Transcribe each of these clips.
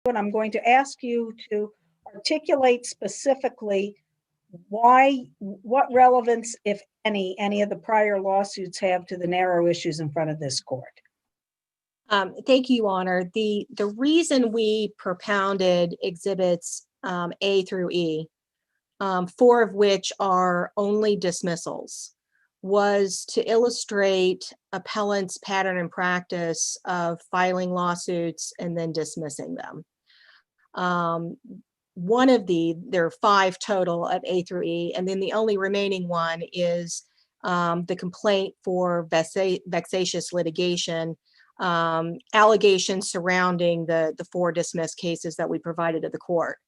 and I'm going to ask you to articulate specifically what relevance, if any of the prior lawsuits have to the narrow issues in front of this court. Thank you, Your Honor. The reason we propounded exhibits A through E, 4 of which are only dismissals, was to illustrate appellants' pattern and practice of filing lawsuits and then dismissing them. There are 5 total of A through E, and then the only remaining one is the complaint for vexatious litigation, allegations surrounding the 4 dismissed cases that we provided to the court.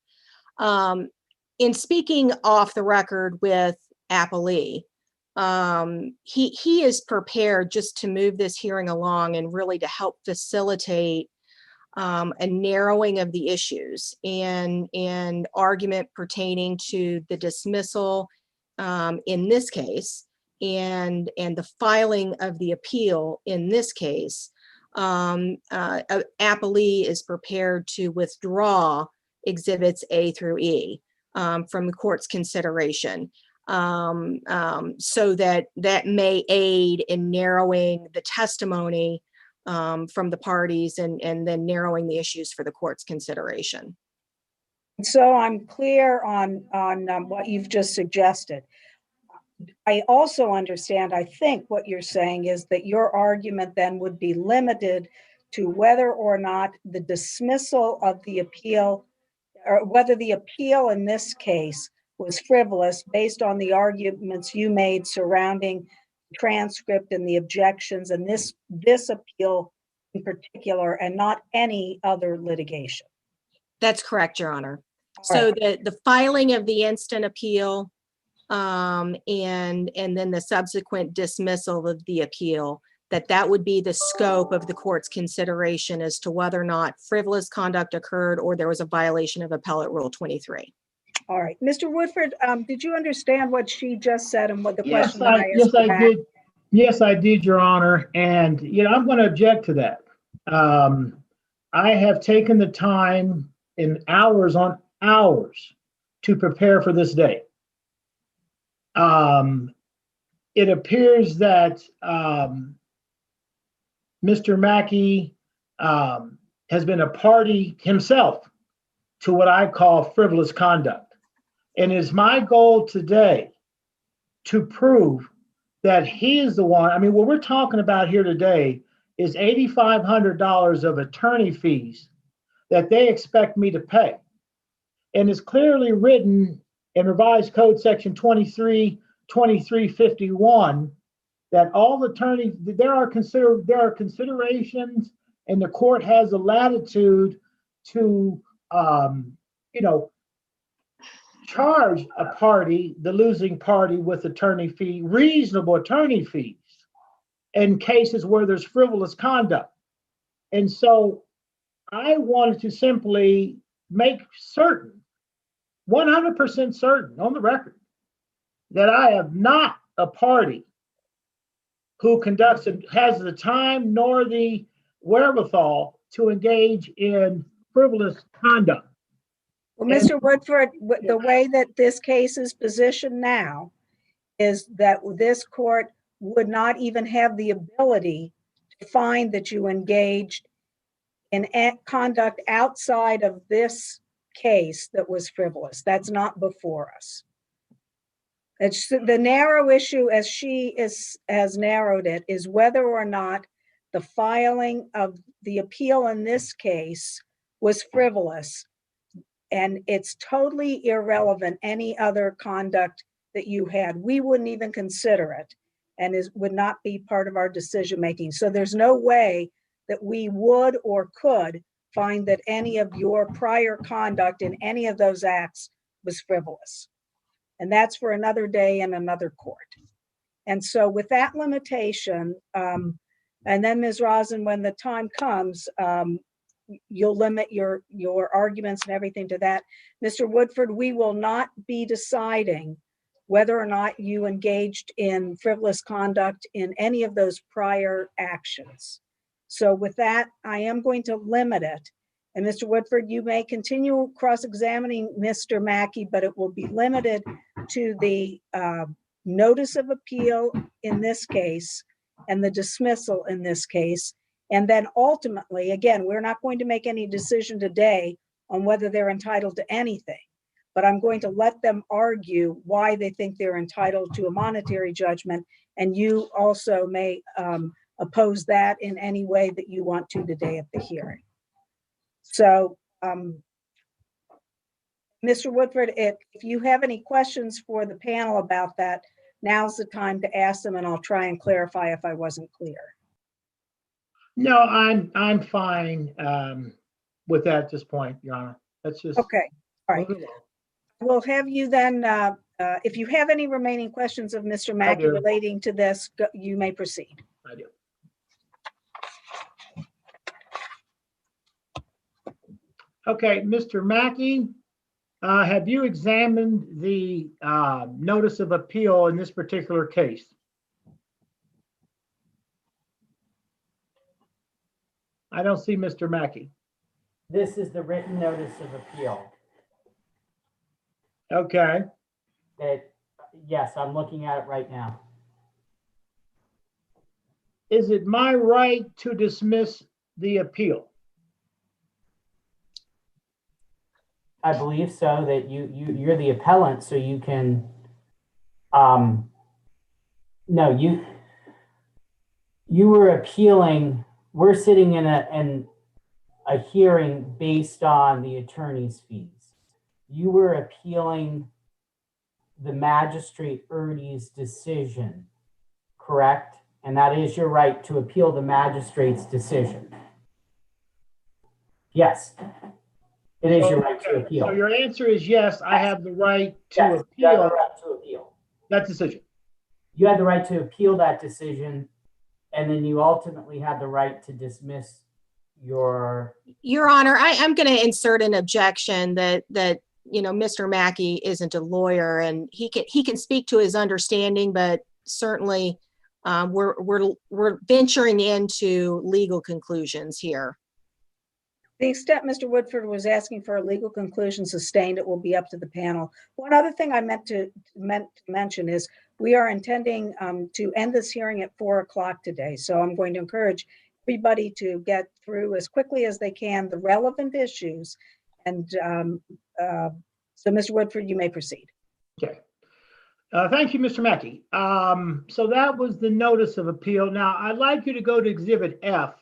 In speaking off the record with Appellee, he is prepared just to move this hearing along and really to help facilitate a narrowing of the issues and argument pertaining to the dismissal in this case and the filing of the appeal in this case. Appellee is prepared to withdraw exhibits A through E from the court's consideration, so that may aid in narrowing the testimony from the parties and then narrowing the issues for the court's consideration. So I'm clear on what you've just suggested. I also understand, I think what you're saying is that your argument then would be limited to whether or not the dismissal of the appeal, or whether the appeal in this case was frivolous based on the arguments you made surrounding the transcript and the objections and this appeal in particular, and not any other litigation. That's correct, Your Honor. All So right. the filing of the instant appeal and then the subsequent dismissal of the appeal, that would be the scope of the court's consideration as to whether or not frivolous conduct occurred or there was a violation of Appellate Rule 23. All right, Mr. Woodford, did you understand what she just said and what the Yes, question that I asked? yes, I did. Yes, I did, Your Honor. And, I'm going to object to that. I have taken the time in hours on hours to prepare for this day. It appears that Mr. Mackey has been a party himself to what I call frivolous conduct. And it's my goal today to prove that he is the one. I mean, what we're talking about here today is $8,500 of attorney fees that they expect me to pay. And it's clearly written in Revised Code Section 2351 that all attorneys, there are considerations, and the court has the latitude to, charge a party, the losing party, with reasonable attorney fees in cases where there's frivolous conduct. And so I wanted to simply make certain, 100% certain on the record, that I am not a party who conducts and has the time nor the wherewithal to engage in frivolous conduct. Well, Mr. Woodford, the way that this case is positioned now is that this court would not even have the ability to find that you engaged in conduct outside of this case that was frivolous. That's not before us. It's the narrow issue, as she has narrowed it, is whether or not the filing of the appeal in this case was frivolous. And it's totally irrelevant any other conduct that you had. We wouldn't even consider it, and would not be part of our decision making. So there's no way that we would or could find that any of your prior conduct in any of those acts was frivolous. And that's for another day in another court. And so with that limitation, and then Ms. Rosen, when the time comes, you'll limit your arguments and everything to that. Mr. Woodford, we will not be deciding whether or not you engaged in frivolous conduct in any of those prior actions. So with that, I am going to limit it. And Mr. Woodford, you may continue cross-examining Mr. Mackey, but it will be limited to the notice of appeal in this case and the dismissal in this case. And then ultimately, again, we're not going to make any decision today on whether they're entitled to anything, but I'm going to let them argue why they think they're entitled to a monetary judgment. And you also may oppose that in any way that you want to today at the hearing. So, Mr. Woodford, if you have any questions for the panel about that, now's the time to ask them, and I'll try and clarify if I wasn't clear. No, I'm fine with that at this point, Your Honor. Let's just. Okay, all right. move along. We'll have you then, if you have any remaining questions of Mr. Mackey do. relating to this, you may proceed. I do. Okay, Mr. Mackey, have you examined the notice of appeal in this particular case? I don't see Mr. Mackey. This is the written notice of appeal. Okay, Yes, I'm looking at it right now. is it my right to dismiss the appeal? I believe so, that you're the appellant, so you can, no, you were appealing, we're sitting in a hearing based on the attorney's fees. You were appealing the magistrate Ernie's decision, correct? And that is your right to appeal the magistrate's decision. Yes. It is your right to Okay, appeal. so your answer is yes, I have the right to Yes, you have the appeal right to appeal. that decision. You had the right to appeal that decision, and then you ultimately had the right to dismiss your. Your Honor, I'm going to insert an objection that Mr. Mackey isn't a lawyer and he can speak to his understanding, but certainly we're venturing into legal conclusions here. The extent Mr. Woodford was asking for a legal conclusion sustained, it will be up to the panel. One other thing I meant to mention is we are intending to end this hearing at 4 o'clock today. So I'm going to encourage everybody to get through as quickly as they can the relevant issues. And so Mr. Woodford, you may proceed. Okay. Thank you, Mr. Mackey. So that was the notice of appeal. Now, I'd like you to go to Exhibit F.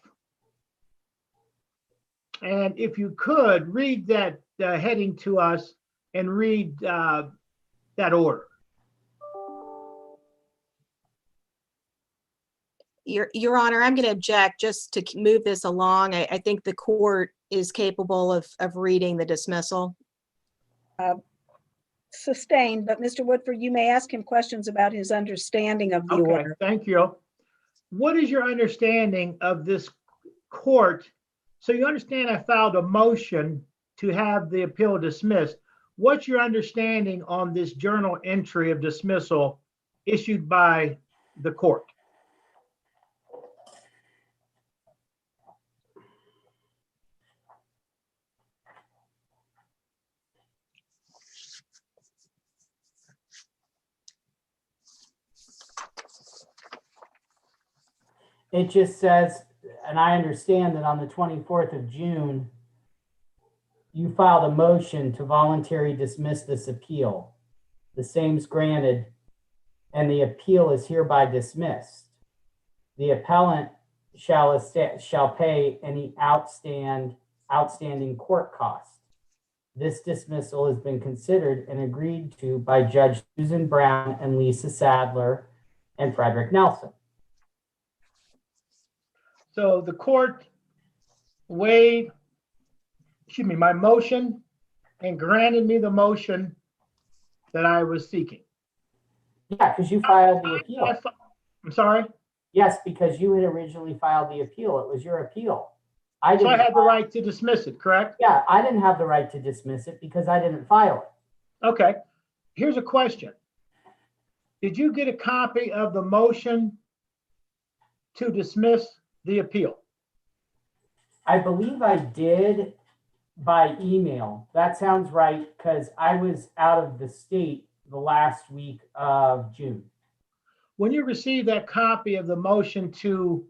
And if you could, read that heading to us and read that order. Your Honor, I'm going to object just to move this along. I think the court is capable of reading the dismissal. Sustained, but Mr. Woodford, you may ask him questions about his understanding of the Okay, order. thank you. What is your understanding of this court? So you understand I filed a motion to have the appeal dismissed. What's your understanding on this journal entry of dismissal issued by the court? It just says, and I understand that on the 24th of June, you filed a motion to voluntarily dismiss this appeal. The same's granted, and the appeal is hereby dismissed. The appellant shall pay any outstanding court costs. This dismissal has been considered and agreed to by Judge Susan Brown and Lisa Sadler and Frederick Nelson. So the court waived, my motion and granted me the motion that I was seeking. Yeah, because you filed the appeal. I'm sorry? Yes, because you had originally filed the appeal. It was your appeal. So I had the right to dismiss it, correct? Yeah, I didn't have the right to dismiss it because I didn't file it. Okay. Here's a question. Did you get a copy of the motion to dismiss the appeal? I believe I did, by email. That sounds right, because I was out of the state the last week of June. When you received that copy of the motion to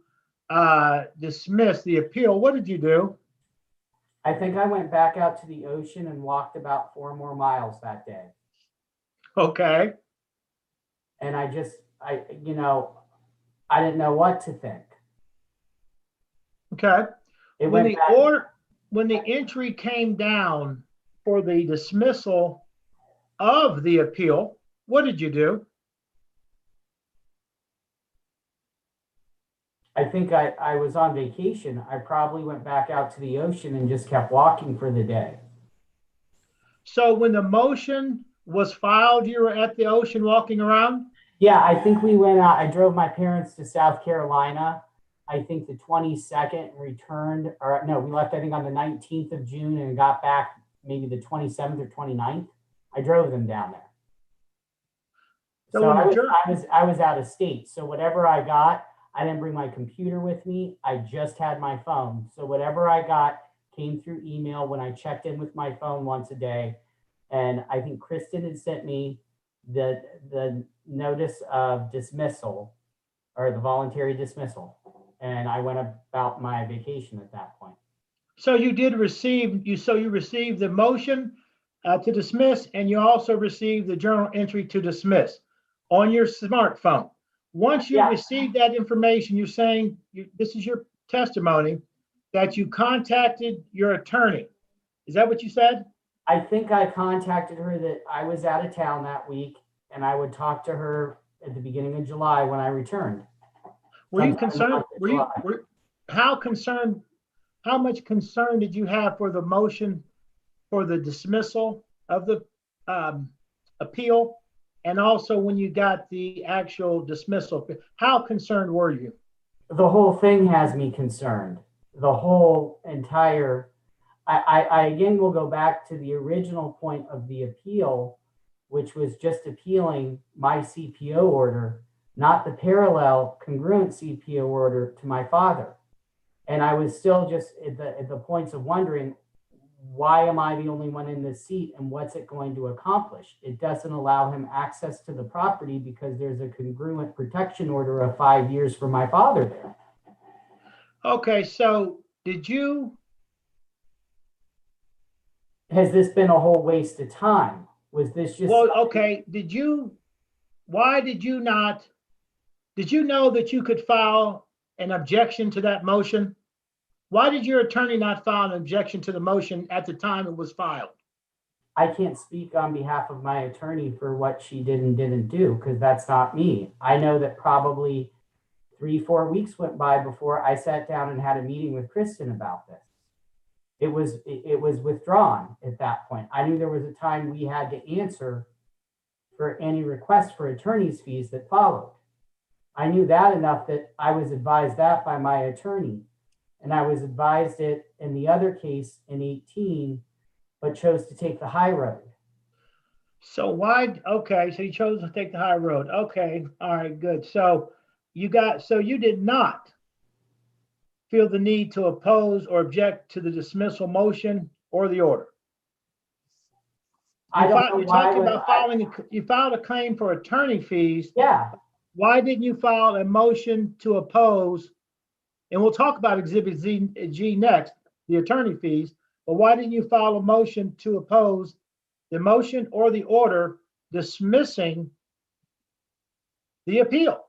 dismiss the appeal, what did you do? I think I went back out to the ocean and walked about 4 more miles that day. Okay. And I didn't know what to think. Okay. It When went the back, when the entry came down for the dismissal of the appeal, what did you do? I think I was on vacation. I probably went back out to the ocean and just kept walking for the day. So when the motion was filed, you were at the ocean walking around? Yeah, I think we went out. I drove my parents to South Carolina, I think the 22nd, and returned, or no, we left, I think, on the 19th of June and got back maybe the 27th or 29th. I drove them down there. So So when I the was, jur- I was out of state. So whatever I got, I didn't bring my computer with me. I just had my phone. So whatever I got came through email when I checked in with my phone once a day. And I think Kristen had sent me the notice of dismissal, or the voluntary dismissal. And I went about my vacation at that point. So you received the motion to dismiss, and you also received the journal entry to dismiss on your smartphone. Once you Yeah. received that information, you're saying, this is your testimony, that you contacted your attorney. Is that what you said? I think I contacted her that I was out of town that week, and I would talk to her at the beginning of July when I returned. Were you Sometime in the concerned? month of July. How much concern did you have for the motion for the dismissal of the appeal? And also when you got the actual dismissal, how concerned were you? The whole thing has me concerned. The whole entire, I again will go back to the original point of the appeal, which was just appealing my CPO order, not the parallel congruent CPO order to my father. And I was still just at the points of wondering, why am I the only one in this seat, and what's it going to accomplish? It doesn't allow him access to the property because there's a congruent protection order of 5 years for my father there. Okay, so did you, Has this been a whole waste of time? Was this just? well, okay, why did you not, did you know that you could file an objection to that motion? Why did your attorney not file an objection to the motion at the time it was filed? I can't speak on behalf of my attorney for what she did and didn't do, because that's not me. I know that probably 3-4 weeks went by before I sat down and had a meeting with Kristen about this. It was withdrawn at that point. I knew there was a time we had to answer for any request for attorney's fees that followed. I knew that enough that I was advised that by my attorney. And I was advised it in the other case in 18, but chose to take the high road. So okay, so you chose to take the high road. Okay, all right, good. So you did not feel the need to oppose or object to the dismissal motion or the order. I don't know You're why talking would about you filed a claim for attorney fees. Yeah, Why didn't you file a motion to oppose? And we'll talk about Exhibit G next, the attorney fees. But why didn't you file a motion to oppose the motion or the order dismissing the appeal?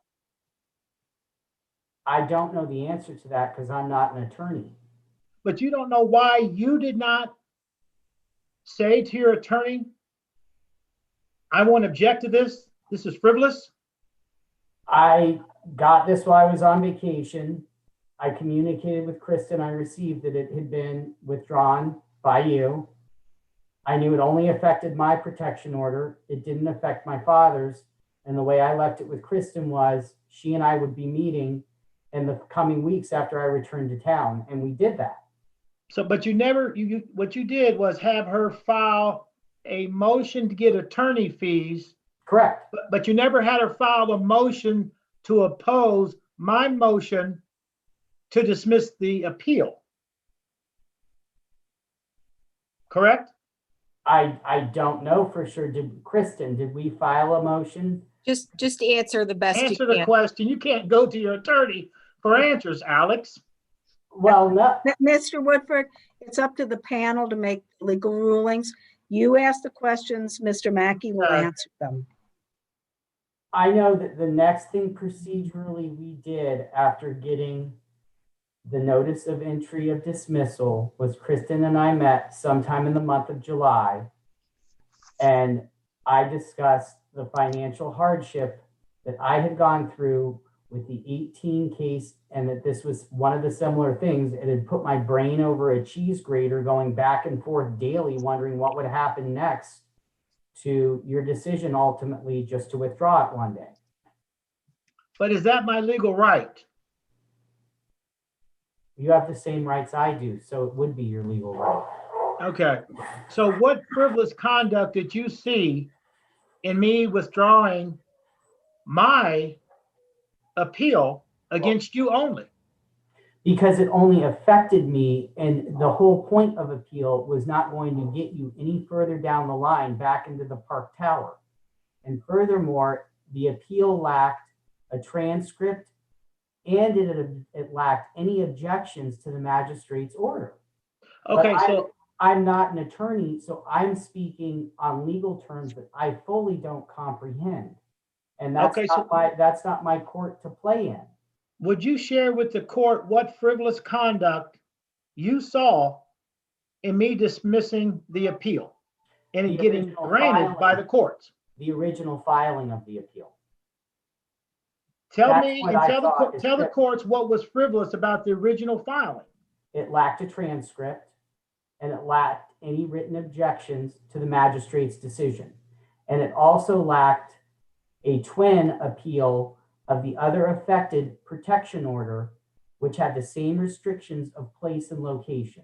I don't know the answer to that because I'm not an attorney. But you don't know why you did not say to your attorney, I won't object to this. This is frivolous. I got this while I was on vacation. I communicated with Kristen. I received that it had been withdrawn by you. I knew it only affected my protection order. It didn't affect my father's. And the way I left it with Kristen was she and I would be meeting in the coming weeks after I returned to town. And we did that. So, but you never, what you did was have her file a motion to get attorney fees, Correct. but you never had her file a motion to oppose my motion to dismiss the appeal. correct? I don't know for sure. Kristen, did we file a motion? Just answer the best you Answer the can. question. You can't go to your attorney for answers, Alex. Well, no, Mr. Woodford, it's up to the panel to make legal rulings. You ask the questions, Mr. Mackey will answer them. I know that the next thing procedurally we did after getting the notice of entry of dismissal was Kristen and I met sometime in the month of July. And I discussed the financial hardship that I had gone through with the 18 case, and that this was one of the similar things. It had put my brain over a cheese grater, going back and forth daily, wondering what would happen next to your decision ultimately just to withdraw it one day. But is that my legal right? You have the same rights I do, so it would be your legal right. Okay. So what frivolous conduct did you see in me withdrawing my appeal against you only? Because it only affected me, and the whole point of appeal was not going to get you any further down the line back into the Park Tower. And furthermore, the appeal lacked a transcript, and it lacked any objections to the magistrate's order. Okay, But so I'm not an attorney, so I'm speaking on legal terms that I fully don't comprehend. And that's Okay, that's not my court to play in. would you share with the court what frivolous conduct you saw in me dismissing the appeal and it The getting original granted by the courts? The original filing of the appeal. Tell That's me what and I tell thought is tell the that- courts what was frivolous about the original filing. It lacked a transcript, and it lacked any written objections to the magistrate's decision. And it also lacked a twin appeal of the other affected protection order, which had the same restrictions of place and location.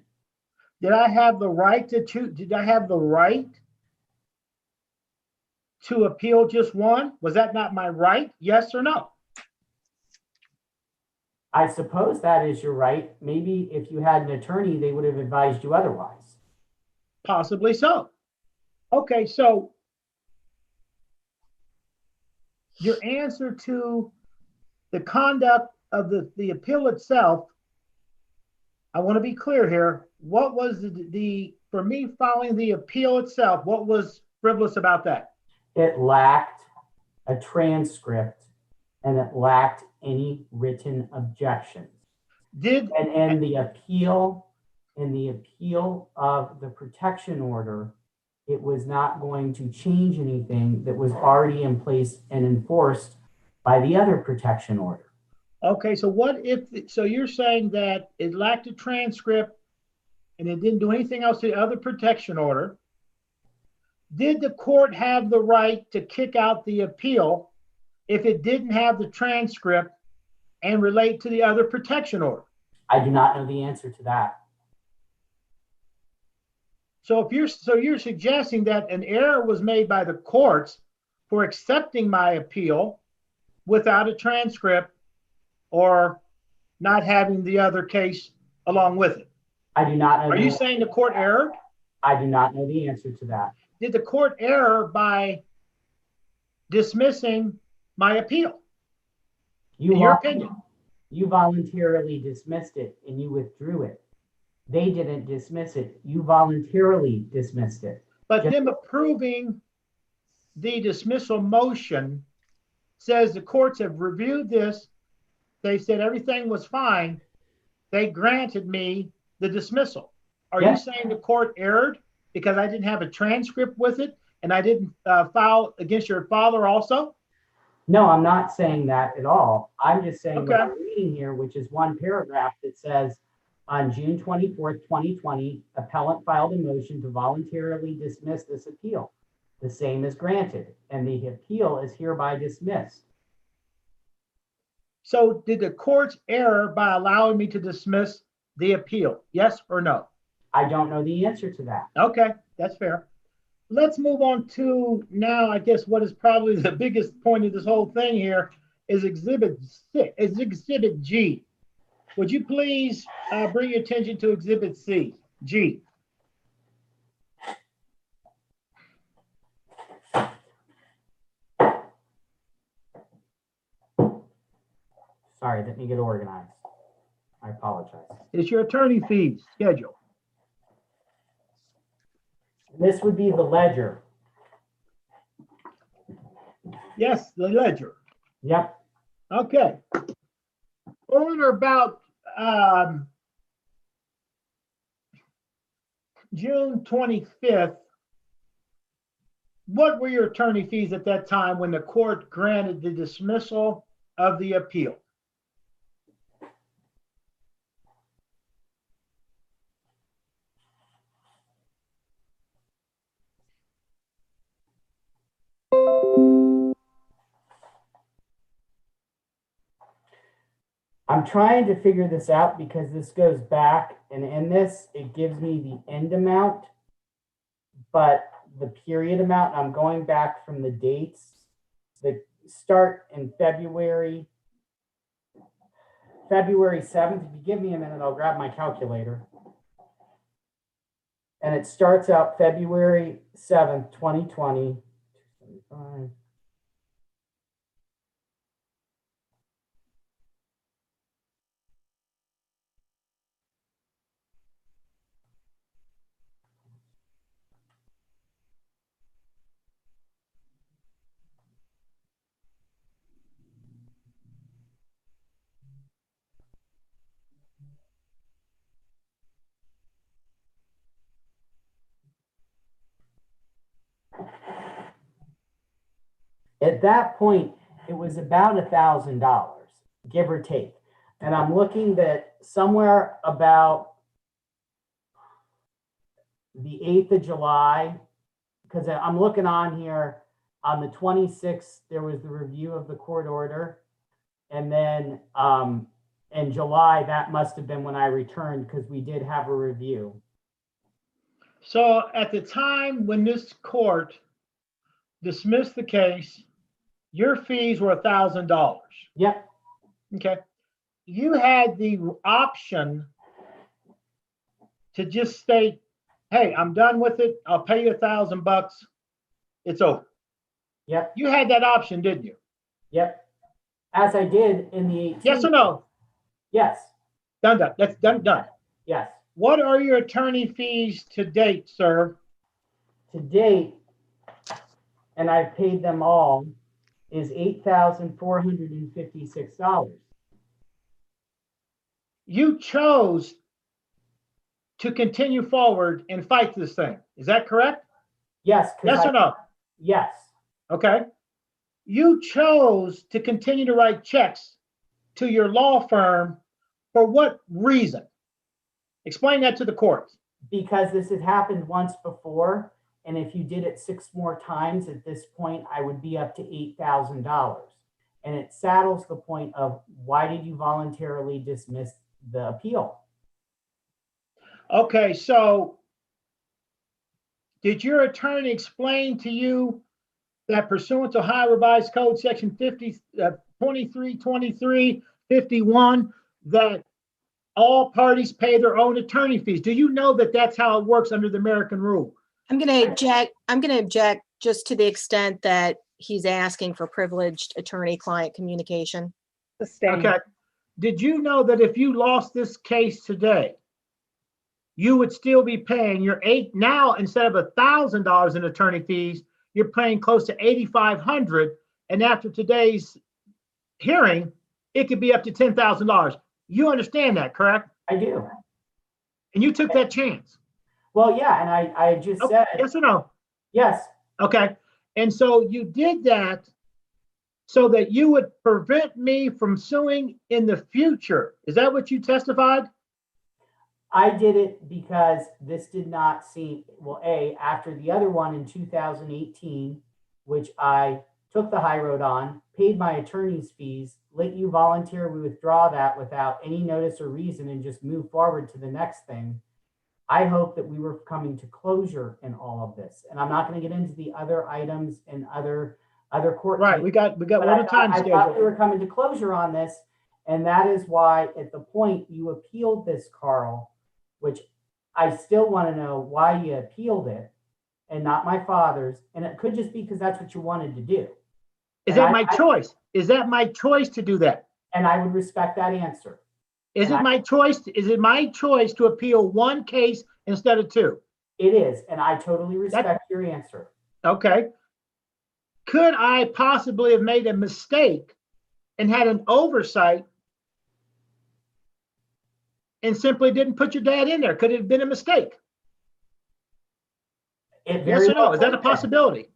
Did I have the right to choose? Did I have the right to appeal just one? Was that not my right? Yes or no? I suppose that is your right. Maybe if you had an attorney, they would have advised you otherwise. Possibly so. Okay, so your answer to the conduct of the appeal itself, I want to be clear here. What was the for me following the appeal itself, what was frivolous about that? It lacked a transcript, and it lacked any written objections. Did And in the appeal of the protection order, it was not going to change anything that was already in place and enforced by the other protection order. Okay, so what if, so you're saying that it lacked a transcript and it didn't do anything else to the other protection order. Did the court have the right to kick out the appeal if it didn't have the transcript and relate to the other protection order? I do not know the answer to that. So you're suggesting that an error was made by the courts for accepting my appeal without a transcript or not having the other case along with it. I do not know. Are you saying the court erred? I do not know the answer to that. Did the court err by dismissing my appeal? In your opinion? You voluntarily dismissed it and you withdrew it. They didn't dismiss it. You voluntarily dismissed it. But them approving the dismissal motion says the courts have reviewed this. They said everything was fine. They granted me the dismissal. Are you saying the court erred because I didn't have a transcript with it and I didn't file against your father also? No, I'm not saying that at all. I'm just saying Okay. what I'm reading here, which is one paragraph that says, on June 24th, 2020, appellant filed a motion to voluntarily dismiss this appeal. The same is granted, and the appeal is hereby dismissed. So did the courts err by allowing me to dismiss the appeal? Yes or no? I don't know the answer to that. Okay, that's fair. Let's move on to now, I guess, what is probably the biggest point of this whole thing here is Exhibit G. Would you please bring your attention to Exhibit G? Sorry, let me get organized. I apologize. It's your attorney fees schedule. This would be the ledger. Yes, the ledger. Yep. Okay. On or about June 25th, what were your attorney fees at that time when the court granted the dismissal of the appeal? I'm trying to figure this out because this goes back, and in this, it gives me the end amount, but the period amount, I'm going back from the dates that start in February 7th. If you give me a minute, I'll grab my calculator. And it starts out February 7th, 2020. 275. At that point, it was about $1,000, give or take. And I'm looking that somewhere about the 8th of July, because I'm looking on here on the 26th, there was the review of the court order. And then in July, that must have been when I returned because we did have a review. So at the time when this court dismissed the case, your fees were $1,000. Yep. Okay. You had the option to just state, hey, I'm done with it. I'll pay you $1,000. It's over. Yep. You had that option, didn't you? Yep. As I did in the 18th. Yes or no? Yes. Done. That's done. Yes. What are your attorney fees to date, sir? To date, and I've paid them all, is $8,456. You chose to continue forward and fight this thing. Is that correct? Yes. Yes or no? Yes. Okay. You chose to continue to write checks to your law firm for what reason? Explain that to the court. Because this had happened once before, and if you did it 6 more times at this point, I would be up to $8,000. And it saddles the point of, why did you voluntarily dismiss the appeal? Okay, so did your attorney explain to you that pursuant to Ohio Revised Code Section 2323-51, that all parties pay their own attorney fees? Do you know that that's how it works under the American rule? I'm going to object just to the extent that he's asking for privileged attorney-client communication. Sustained. Okay. Did you know that if you lost this case today, you would still be paying your now instead of $1,000 in attorney fees, you're paying close to $8,500, and after today's hearing, it could be up to $10,000. You understand that, correct? I do. And you took that chance. Well, yeah, and I just Okay, said, yes or no? yes, Okay. And so you did that so that you would prevent me from suing in the future. Is that what you testified? I did it because this did not seem, well, after the other one in 2018, which I took the high road on, paid my attorney's fees, let you voluntarily withdraw that without any notice or reason and just move forward to the next thing. I hope that we were coming to closure in all of this. And I'm not going to get into the other items and other court Right. cases. We got But one time I thought we schedule. were coming to closure on this. And that is why at the point you appealed this, Carl, which I still want to know why you appealed it and not my father's. And it could just be because that's what you wanted to do. Is that my choice? Is that my choice to do that? And I would respect that answer. Is it my choice? Is it my choice to appeal one case instead of two? It is, and I totally respect your answer. Okay. Could I possibly have made a mistake and had an oversight and simply didn't put your dad in there? Could it have been a mistake? It Yes very or no? well Is that could a have been. possibility?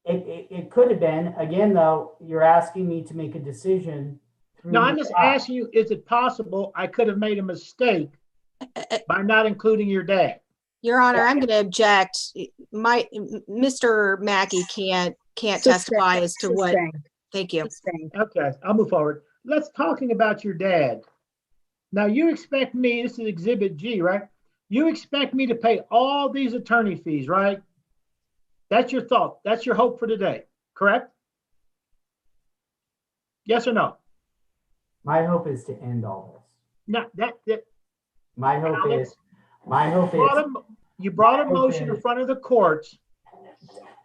It could have been. Again, though, you're asking me to make a decision. No, I'm just asking you, is it possible I could have made a mistake by not including your dad? Your Honor, I'm going to object. Mr. Mackey can't testify as to what. Sustained, Thank you. sustained. Okay, I'll move forward. Let's talking about your dad. Now you expect me, this is Exhibit G, right? You expect me to pay all these attorney fees, right? That's your thought. That's your hope for today, correct? Yes or no? My hope is to end all this. No, that My hope Alex, is, my hope brought is you brought a my hope motion in is- front of the courts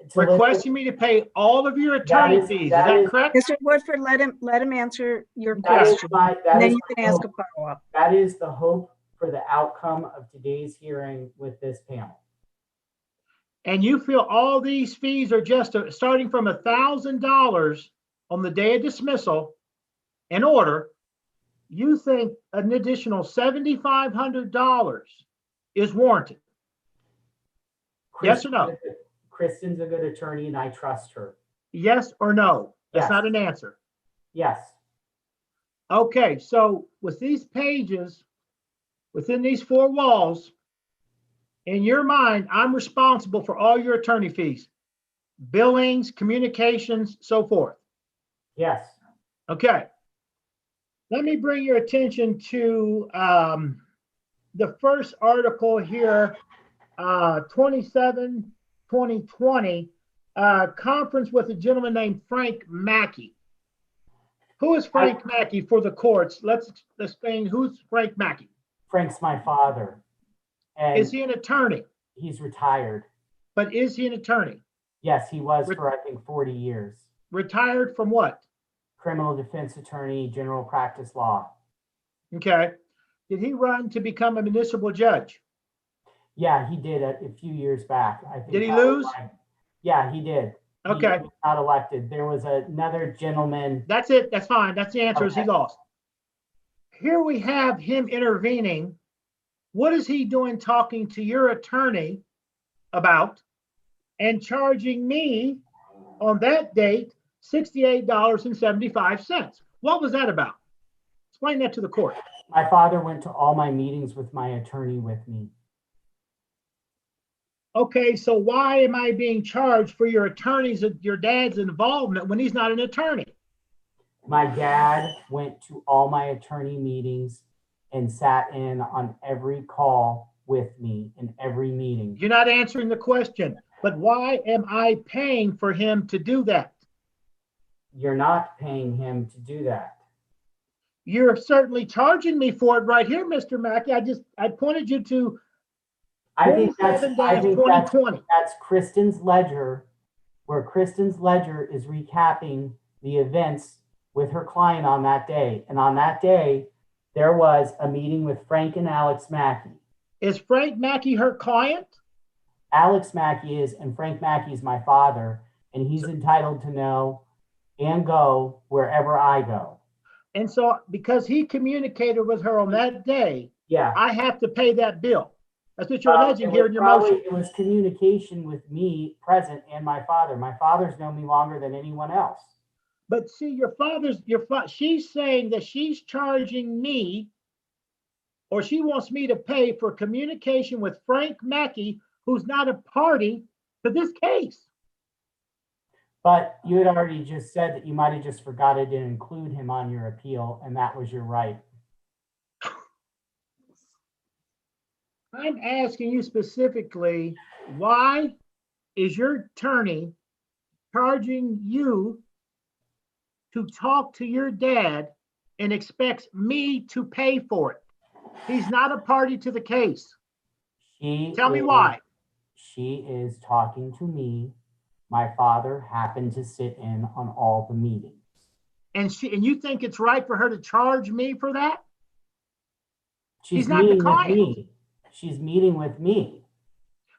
to live- requesting me to pay all of your attorney is- fees. Is that that is- correct? Mr. Woodford, let him answer your That that is question. my, And that then is you my can ask hope. a follow-up. That is the hope for the outcome of today's hearing with this panel. And you feel all these fees are just starting from $1,000 on the day of dismissal in order, you think an additional $7,500 is warranted? Yes or no? Kristen's a good attorney and I trust her. Yes or no? That's Yes. not an answer. Yes, Okay, so with these pages, within these four walls, in your mind, I'm responsible for all your attorney fees, billings, communications, so forth. yes. Okay. Let me bring your attention to the first article here, 27/2020, conference with a gentleman named Frank Mackey. Who is Frank Mackey for the courts? Let's explain who's Frank Mackey. Frank's my father. And Is he an attorney? he's retired. But is he an attorney? Yes, he was for, I think, 40 years. Retired from what? Criminal defense attorney, general practice law. Okay. Did he run to become a municipal judge? Yeah, he did a few years back. I think Did he that was lose? Yeah, he did. He Okay. was not elected. There was another gentleman. That's it. That's fine. That's the answer. Is he Okay. lost? Here we have him intervening. What is he doing talking to your attorney about and charging me on that date $68.75? What was that about? Explain that to the court. My father went to all my meetings with my attorney with me. Okay, so why am I being charged for your your dad's involvement when he's not an attorney? My dad went to all my attorney meetings and sat in on every call with me in every meeting. You're not answering the question, but why am I paying for him to do that? You're not paying him to do that. You're certainly charging me for it right here, Mr. Mackey. I pointed you to I think that's 2020. Kristen's ledger, where Kristen's ledger is recapping the events with her client on that day. And on that day, there was a meeting with Frank and Alex Mackey. Is Frank Mackey her client? Alex Mackey is, and Frank Mackey is my father, and he's entitled to know and go wherever I go. And so because he communicated with her on that day, Yeah. I have to pay that bill. That's what you're alleging here in your motion. It was communication with me present and my father. My father's known me longer than anyone else. But see, she's saying that she's charging me, or she wants me to pay for communication with Frank Mackey, who's not a party to this case. But you had already just said that you might have just forgotten to include him on your appeal, and that was your right. I'm asking you specifically, why is your attorney charging you to talk to your dad and expects me to pay for it? He's not a party to the case. Tell me why. She is talking to me. My father happened to sit in on all the meetings. And you think it's right for her to charge me for that? She's not the meeting with client. me. She's meeting with me.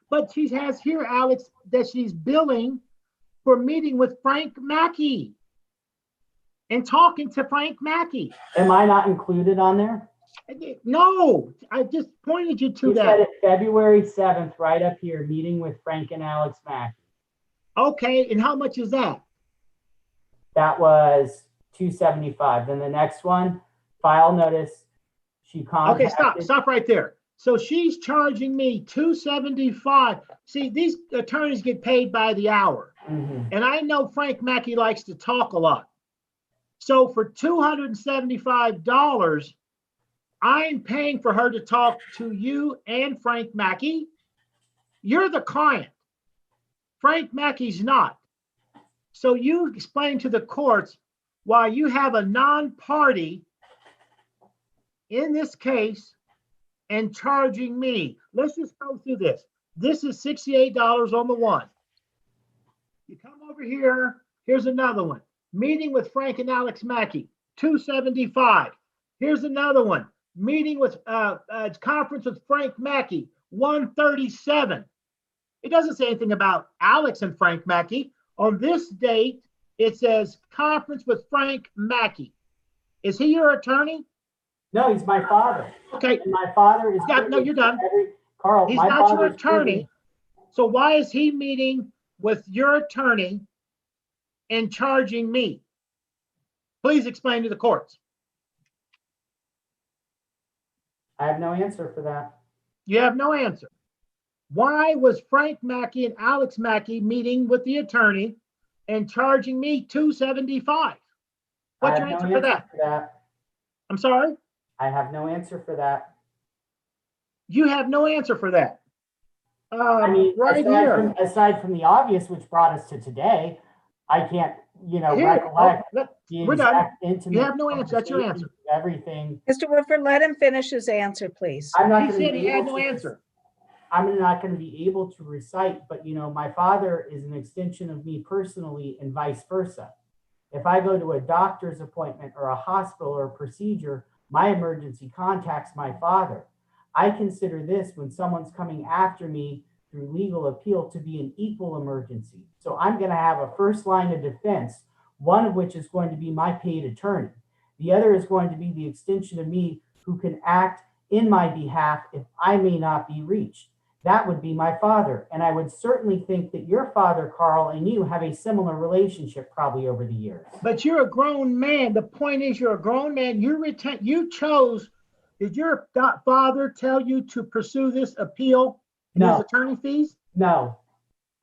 But she has here, Alex, that she's billing for meeting with Frank Mackey and talking to Frank Mackey. Am I not included on there? No, I just pointed you to You said that. it February 7th, right up here, meeting with Frank and Alex Mackey. Okay, and how much is that? That was $275. Then the next one, file notice. She contacted. Okay, stop right there. So she's charging me $275. See, these attorneys get paid by the hour. Mhm. And I know Frank Mackey likes to talk a lot. So for $275, I'm paying for her to talk to you and Frank Mackey. You're the client. Frank Mackey's not. So you explain to the courts why you have a non-party in this case and charging me. Let's just go through this. This is $68 on the one. You come over here, here's another one. Meeting with Frank and Alex Mackey, $275. Here's another one. Meeting with conference with Frank Mackey, $137. It doesn't say anything about Alex and Frank Mackey. On this date, it says conference with Frank Mackey. Is he your attorney? No, he's my father. Okay, And my father is. Yeah, no, you're done. Carl, he's my not your father is attorney. So why is he meeting with your attorney and charging me? Please explain to the courts. I have no answer for that. You have no answer. Why was Frank Mackey and Alex Mackey meeting with the attorney and charging me $275? What's your answer for that? I'm sorry? I have no answer for that. You have no answer for that. I mean, right here. aside from the obvious, which brought us to today, I can't, Here, recollect the we're done. exact intimate. You have no answer. That's your answer. Everything. Mr. Woodford, let him finish his answer, please. I'm not He gonna said be he had able no to- answer. I'm not going to be able to recite, but my father is an extension of me personally and vice versa. If I go to a doctor's appointment or a hospital or a procedure, my emergency contacts my father. I consider this, when someone's coming after me through legal appeal, to be an equal emergency. So I'm going to have a first line of defense, one of which is going to be my paid attorney. The other is going to be the extension of me who can act in my behalf if I may not be reached. That would be my father. And I would certainly think that your father, Carl, and you have a similar relationship probably over the years. But you're a grown man. The point is, you're a grown man. You chose. Did your father tell you to pursue this appeal and No. his attorney fees? No.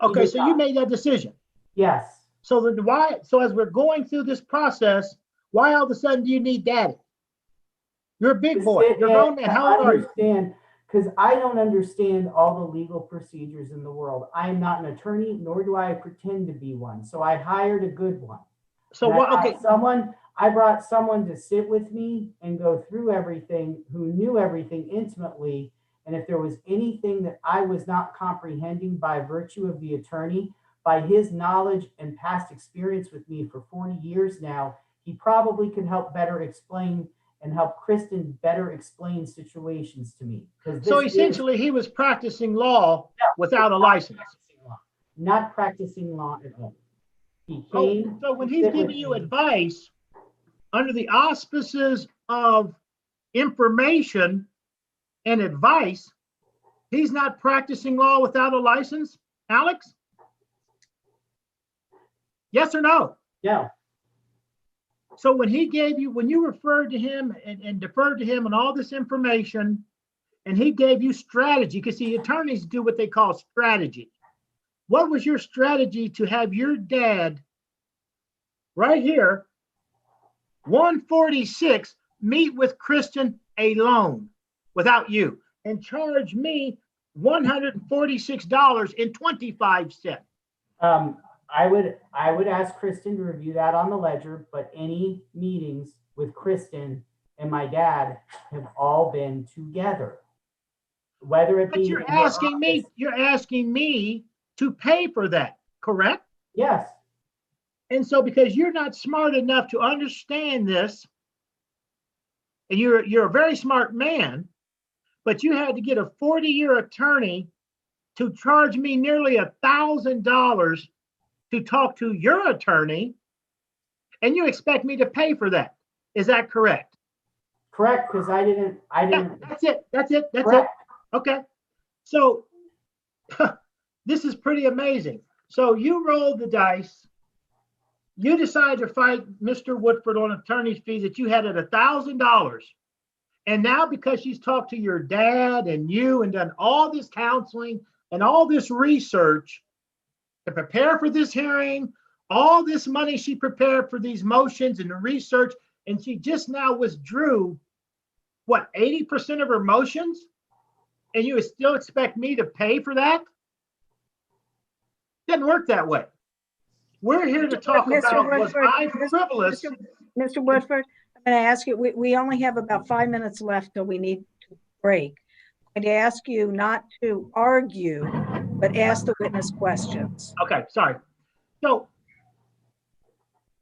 Okay, did so not. you made that decision. Yes. So then why? So as we're going through this process, why all of a sudden do you need daddy? You're a big boy. You're a grown man. How old are you? Because I don't understand all the legal procedures in the world. I am not an attorney, nor do I pretend to be one. So I hired a good one. So And what? I brought someone to sit with me and go through everything, who knew everything intimately. And if there was anything that I was not comprehending by virtue of the attorney, by his knowledge and past experience with me for 40 years now, he probably could help better explain and help Kristen better explain situations to me. So essentially, he was practicing law without a license. Not practicing law at all. He Oh, came. so when to he's sit giving with you me. advice under the auspices of information and advice, he's not practicing law without a license, Alex? Yes or no? No. So when you referred to him and deferred to him on all this information, and he gave you strategy, because the attorneys do what they call strategy. What was your strategy to have your dad right here, 146, meet with Kristen alone without you and charge me $146.25? I would ask Kristen to review that on the ledger, but any meetings with Kristen and my dad have all been together. Whether it be. But you're asking me to pay for that, correct? Yes. And so because you're not smart enough to understand this, and you're a very smart man, but you had to get a 40-year attorney to charge me nearly $1,000 to talk to your attorney, and you expect me to pay for that. Is that correct? Correct, because I didn't. That's it. Correct. Okay. So this is pretty amazing. So you rolled the dice. You decided to fight Mr. Woodford on attorney's fees that you had at $1,000. And now because she's talked to your dad and you and done all this counseling and all this research to prepare for this hearing, all this money she prepared for these motions and the research, and she just now withdrew, what, 80% of her motions? And you still expect me to pay for that? Doesn't work that way. We're here to talk about, was I frivolous? Mr. Woodford, I'm going to ask you, we only have about 5 minutes left till we need to break. I'm going to ask you not to argue, but ask the witness questions. Okay, sorry. So,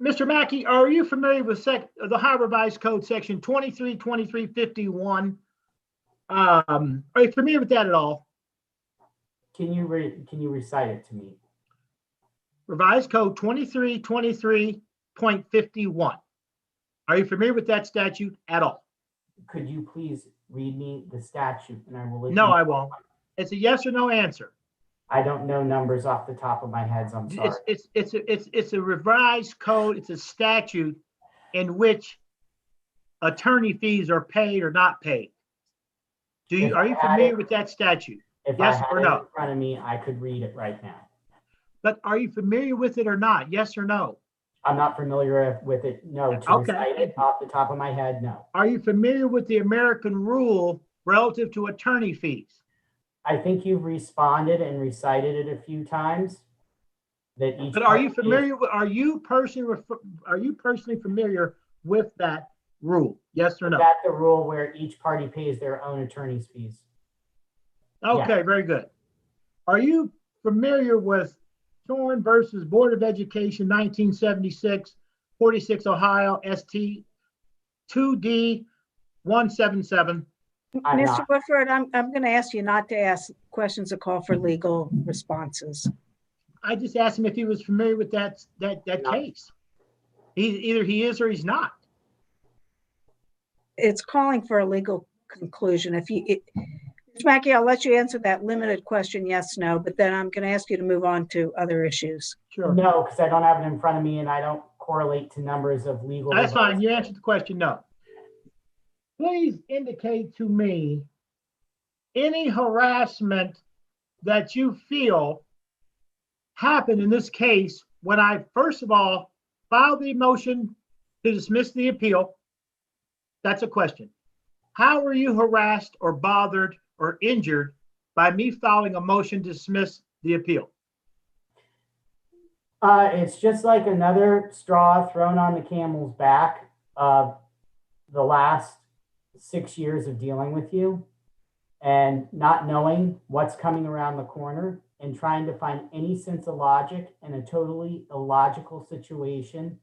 Mr. Mackey, are you familiar with the Ohio Revised Code section 232351? Are you familiar with that at all? Can you recite it to me? Revised Code 2323.51. Are you familiar with that statute at all? Could you please read me the statute and I will let No, you. I won't. It's a yes or no answer. I don't know numbers off the top of my head, so I'm sorry. It's a revised code. It's a statute in which attorney fees are paid or not paid. Are you familiar with that statute? If Yes I had or it no? in front of me, I could read it right now. But are you familiar with it or not? Yes or no? I'm not familiar with it. No, to Okay. recite it off the top of my head, no. Are you familiar with the American rule relative to attorney fees? I think you've responded and recited it a few times. That each. But are you familiar with? Are you personally familiar with that rule? Yes or no? Is that the rule where each party pays their own attorney's fees? Okay, Yeah. very good. Are you familiar with Thorn versus Board of Education, 1976, 46 Ohio, ST 2D 177? I'm Mr. not. Woodford, I'm going to ask you not to ask questions that call for legal responses. I just asked him if he was familiar with that No. case. Either he is or he's not. It's calling for a legal conclusion. Ms. Mackey, I'll let you answer that limited question, yes, no, but then I'm going to ask you to move on to other issues. Sure. No, because I don't have it in front of me and I don't correlate to numbers of legal. That's fine. You answered the question, no. Please indicate to me any harassment that you feel happened in this case when I, first of all, filed the motion to dismiss the appeal. That's a question. How were you harassed or bothered or injured by me filing a motion to dismiss the appeal? It's just like another straw thrown on the camel's back of the last 6 years of dealing with you and not knowing what's coming around the corner and trying to find any sense of logic in a totally illogical situation.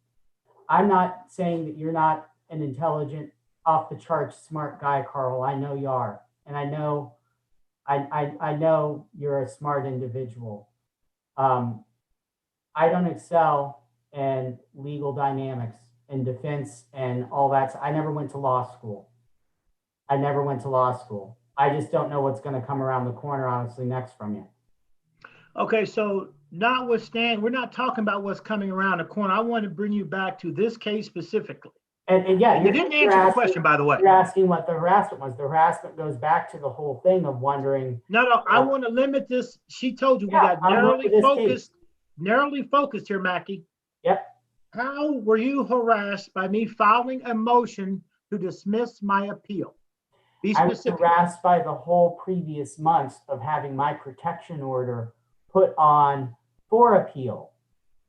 I'm not saying that you're not an intelligent, off the charts smart guy, Carl. I know you are. And I know you're a smart individual. I don't excel in legal dynamics and defense and all that. I never went to law school. I just don't know what's going to come around the corner, honestly, next from you. Okay, so notwithstanding, we're not talking about what's coming around the corner. I want to bring you back to this case specifically. And yeah, You didn't answer the question, by the way. You're asking what the harassment was. The harassment goes back to the whole thing of wondering. No, I want to limit this. She told you we Yeah, got I'm narrowly looking at this focused here, Mackey. Yep. How were you harassed by me filing a motion to dismiss my appeal? Be I was specific. harassed by the whole previous months of having my protection order put on for appeal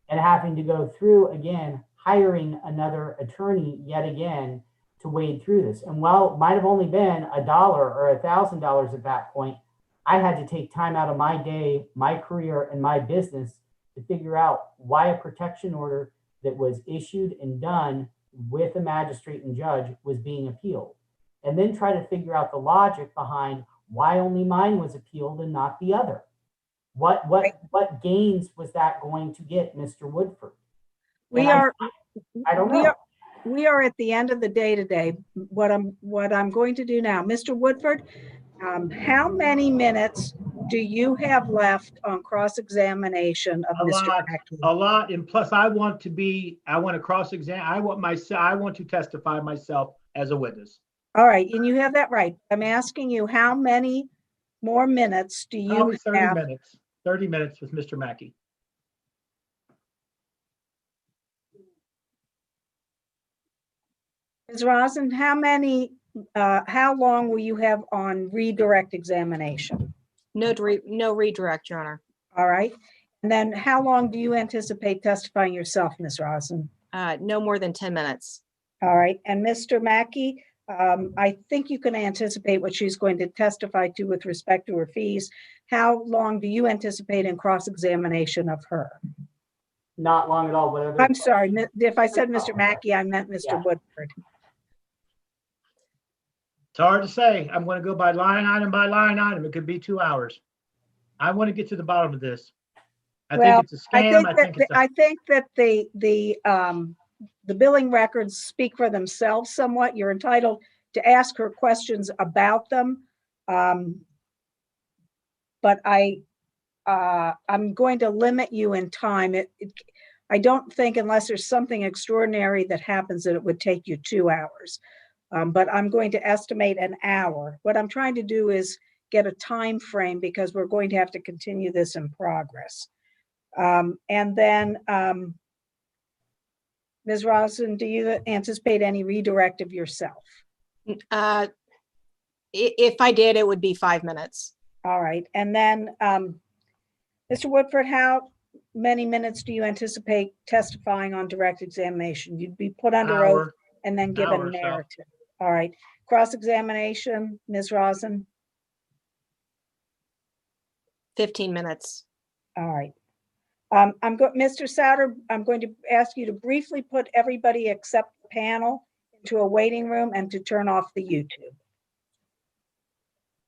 and having to go through again, hiring another attorney yet again to wade through this. And while it might have only been $1 or $1,000 at that point, I had to take time out of my day, my career, and my business to figure out why a protection order that was issued and done with a magistrate and judge was being appealed. And then try to figure out the logic behind why only mine was appealed and not the other. What gains was that going to get Mr. Woodford? We And are, I don't we know. are, we are at the end of the day today. What I'm going to do now, Mr. Woodford, how many minutes do you have left on cross-examination of A Mr. lot, Mackey? a lot. And plus I want to cross-examine. I want to testify myself as a witness. All right, and you have that right. I'm asking you, how many more minutes do you Probably 30 have? minutes, 30 minutes with Mr. Mackey. Ms. Rosen, how long will you have on redirect examination? No redirect, Your Honor. All right. And then how long do you anticipate testifying yourself, Ms. Rosen? No more than 10 minutes. All right. And Mr. Mackey, I think you can anticipate what she's going to testify to with respect to her fees. How long do you anticipate in cross-examination of her? Not long at all. Whatever. I'm sorry, if I said Mr. Mackey, I meant Mr. Yeah. Woodford. It's hard to say. I'm going to go by line item by line item. It could be 2 hours. I want to get to the bottom of this. I Well, think it's a scam. I think that the billing records speak for themselves somewhat. You're entitled to ask her questions about them. But I'm going to limit you in time. I don't think, unless there's something extraordinary that happens, that it would take you 2 hours. But I'm going to estimate an hour. What I'm trying to do is get a time frame, because we're going to have to continue this in progress. And then, Ms. Rosen, do you anticipate any redirect of yourself? If I did, it would be 5 minutes. All right. And then, Mr. Woodford, how many minutes do you anticipate testifying on direct examination? You'd be put under oath Hour. and then given Hour or so. narrative. All right. Cross-examination, Ms. Rosen? 15 minutes. All right. Mr. Souter, I'm going to ask you to briefly put everybody except the panel into a waiting room and to turn off the YouTube.